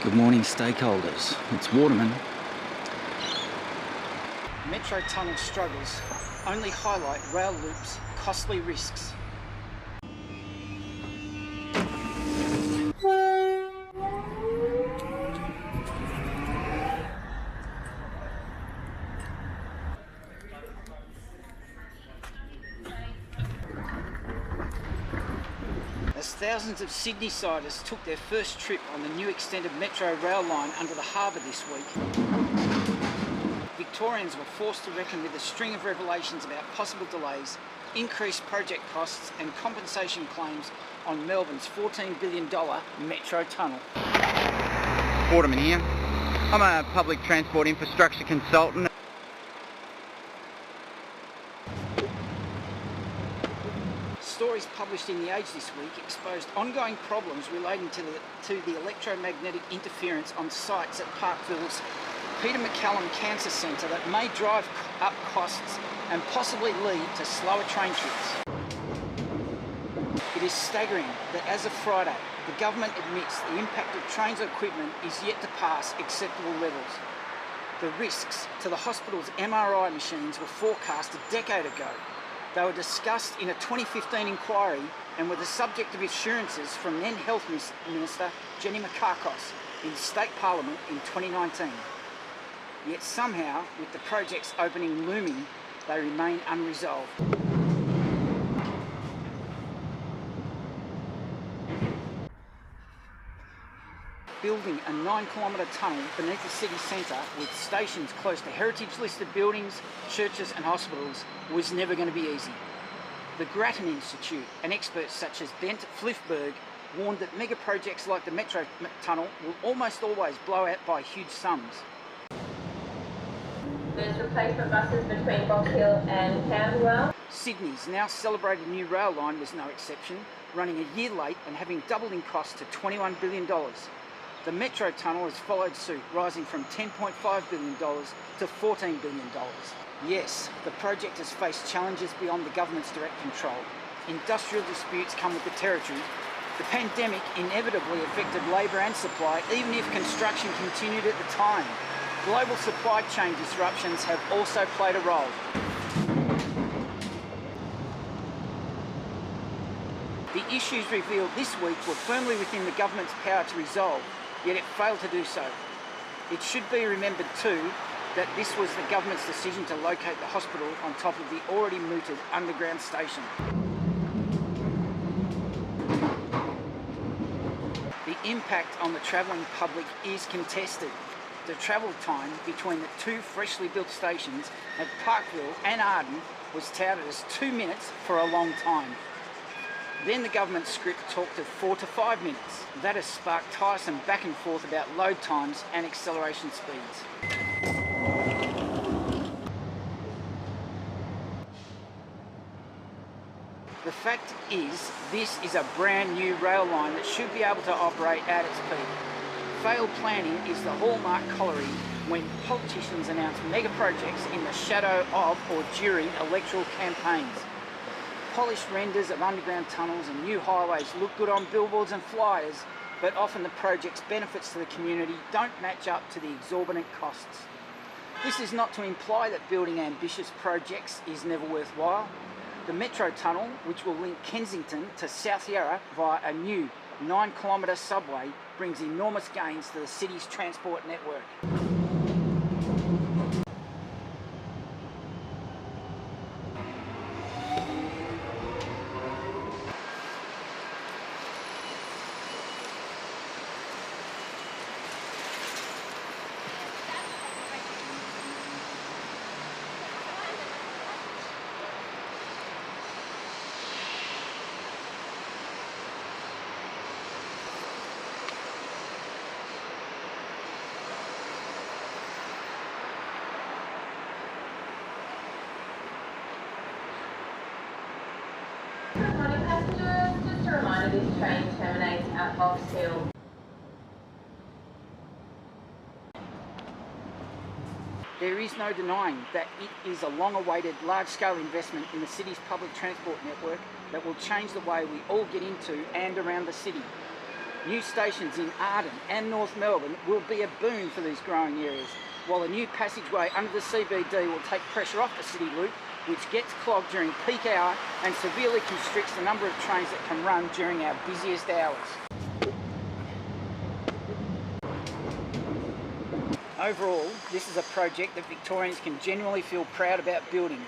Good morning, stakeholders. It's Waterman. Metro tunnel struggles only highlight rail loops' costly risks. As thousands of Sydneysiders took their first trip on the new extended metro rail line under the harbour this week, Victorians were forced to reckon with a string of revelations about possible delays, increased project costs and compensation claims on Melbourne's $14 billion metro tunnel. Waterman here. I'm a public transport infrastructure consultant. Stories published in The Age this week exposed ongoing problems relating to the electromagnetic interference on sites at Parkville's MacCallum Cancer Centre that may drive up costs and possibly lead to slower train trips. It is staggering that as of Friday, the government admits the impact of trains or equipment is yet to pass acceptable levels. The risks to the hospital's MRI machines were forecast a decade ago. They were discussed in a 2015 inquiry and were the subject of assurances from then Health Minister Jenny MacCallum in State Parliament in 2019. Yet somehow, with the project's opening looming, they remain unresolved. Building a 9-kilometre tunnel beneath the city centre with stations close to heritage-listed buildings, churches and hospitals was never going to be easy. The Grattan Institute and experts such as Bent Fliffberg warned that mega projects like the metro tunnel will almost always blow out by huge sums. There's replacement buses between Box Hill and Parkville. Sydney's now celebrated new rail line was no exception, running a year late and having doubled in cost to $21 billion. The metro tunnel has followed suit, rising from $10.5 billion to $14 billion. Yes, the project has faced challenges beyond the government's direct control. Industrial disputes come with the territory. The pandemic inevitably affected labour and supply, even if construction continued at the time. Global supply chain disruptions have also played a role. The issues revealed this week were firmly within the government's power to resolve, yet it failed to do so. It should be remembered too that this was the government's decision to locate the hospital on top of the already mooted underground station. The impact on the travelling public is contested. The travel time between the two freshly built stations at Parkville and Grattan was touted as 2 minutes for a long time. Then the government script talked of 4 to 5 minutes. That has sparked tiresome back and forth about load times and acceleration speeds. The fact is, this is a brand new rail line that should be able to operate at its peak. Failed planning is the hallmark colliery when politicians announce mega projects in the shadow of or during electoral campaigns. Polished renders of underground tunnels and new highways look good on billboards and flyers, but often the project's benefits to the community don't match up to the exorbitant costs. This is not to imply that building ambitious projects is never worthwhile. The metro tunnel, which will link Kensington to South Yarra via a new 9-kilometre subway, brings enormous gains to the city's transport network. Good morning passengers, just a reminder this train terminates at Box Hill. There is no denying that it is a long-awaited, large-scale investment in the city's public transport network that will change the way we all get into and around the city. New stations in Arden and North Melbourne will be a boon for these growing areas, while a new passageway under the CBD will take pressure off the city loop, which gets clogged during peak hour and severely constricts the number of trains that can run during our busiest hours. Overall, this is a project that Victorians can genuinely feel proud about building.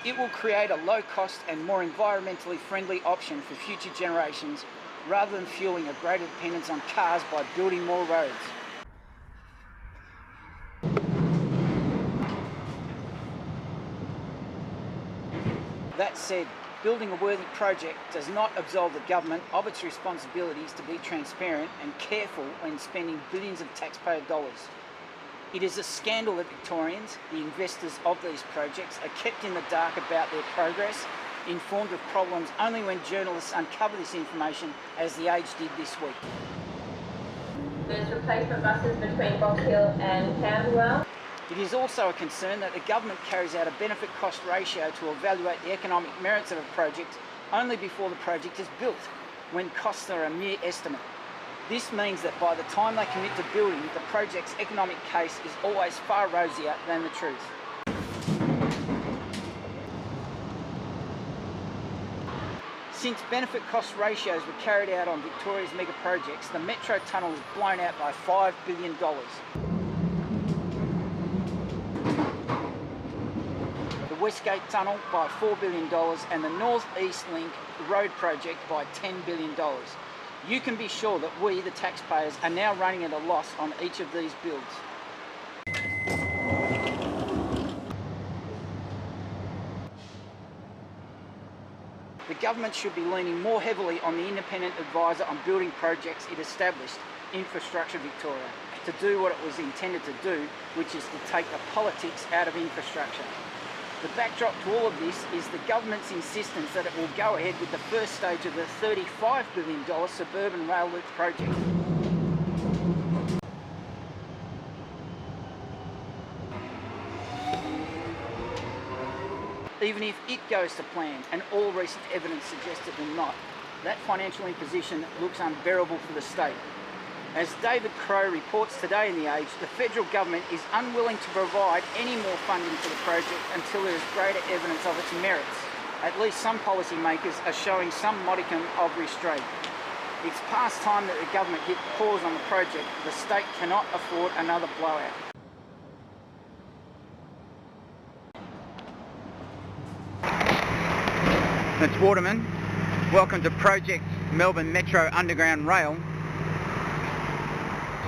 It will create a low-cost and more environmentally friendly option for future generations, rather than fueling a greater dependence on cars by building more roads. That said, building a worthy project does not absolve the government of its responsibilities to be transparent and careful when spending billions of taxpayer dollars. It is a scandal that Victorians, the investors of these projects, are kept in the dark about their progress, informed of problems only when journalists uncover this information, as The Age did this week. There's replacement buses between Box Hill and Parkville. It is also a concern that the government carries out a benefit-cost ratio to evaluate the economic merits of a project only before the project is built, when costs are a mere estimate. This means that by the time they commit to building, the project's economic case is always far rosier than the truth. Since benefit-cost ratios were carried out on Victoria's mega projects, the Metro Tunnel is blown out by $5 billion. The Westgate Tunnel by $4 billion and the North East Link road project by $10 billion. You can be sure that we, the taxpayers, are now running at a loss on each of these builds. The government should be leaning more heavily on the independent advisor on building projects it established, Infrastructure Victoria, to do what it was intended to do, which is to take the politics out of infrastructure. The backdrop to all of this is the government's insistence that it will go ahead with the first stage of the $35 billion suburban rail loop project. Even if it goes to plan, and all recent evidence suggests it will not, that financial imposition looks unbearable for the state. As David Crowe reports today in The Age, the federal government is unwilling to provide any more funding for the project until there is greater evidence of its merits. At least some policymakers are showing some modicum of restraint. It's past time that the government hit pause on the project. The state cannot afford another blowout. It's Waterman. Welcome to Project Melbourne Metro Underground Rail.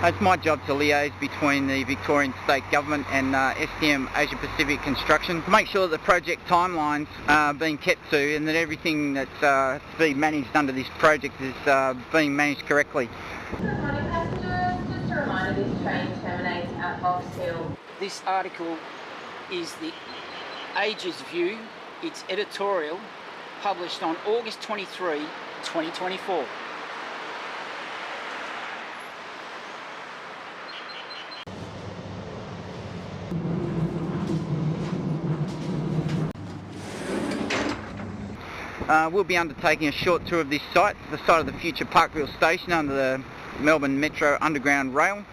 It's my job to liaise between the Victorian State Government and STM Asia Pacific Construction to make sure that the project timelines are being kept to and that everything that's being managed under this project is being managed correctly. Good morning passengers, just a reminder this train terminates at Box Hill. This article is The Age's view, its editorial, published on August 23, 2024. We'll be undertaking a short tour of this site, the site of the future Parkville station under the Melbourne Metro Underground Rail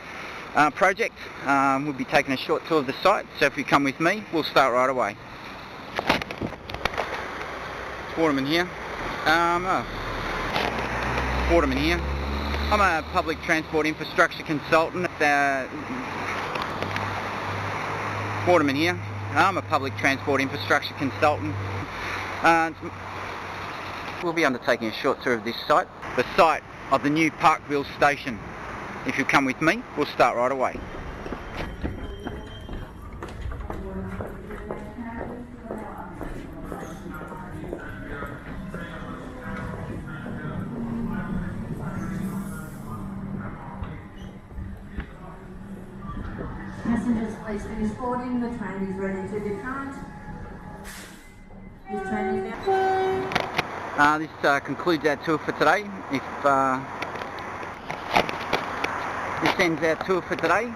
project. We'll be taking a short tour of the site, so if you come with me, we'll start right away. Waterman here. Waterman here. I'm a public transport infrastructure consultant. Waterman here. I'm a public transport infrastructure consultant. We'll be undertaking a short tour of this site, the site of the new Parkville station. If you come with me, we'll start right away. Passengers, please finish boarding. The train is ready to depart. This train is now... This concludes our tour for today. This ends our tour for today.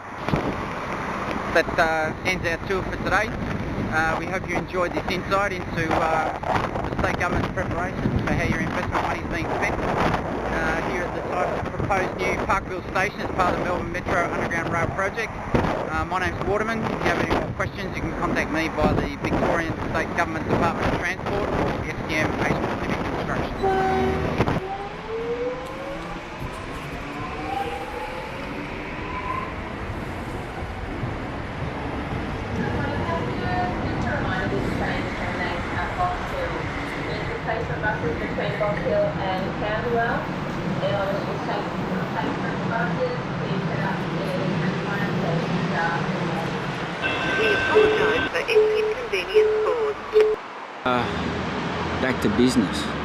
That ends our tour for today. We hope you enjoyed this insight into the state government's preparations for how your investment money is being spent. here at the site of the proposed new Parkville station as part of the Melbourne Metro Underground Rail project. My name's Waterman. If you have any more questions, you can contact me by the Victorian State Government Department of Transport or SDM Asia Pacific Construction. Between Box Hill and Camberwell. Airlines will take replacement buses. Please set up and find station staff. We apologise for any inconvenience caused. Back to business.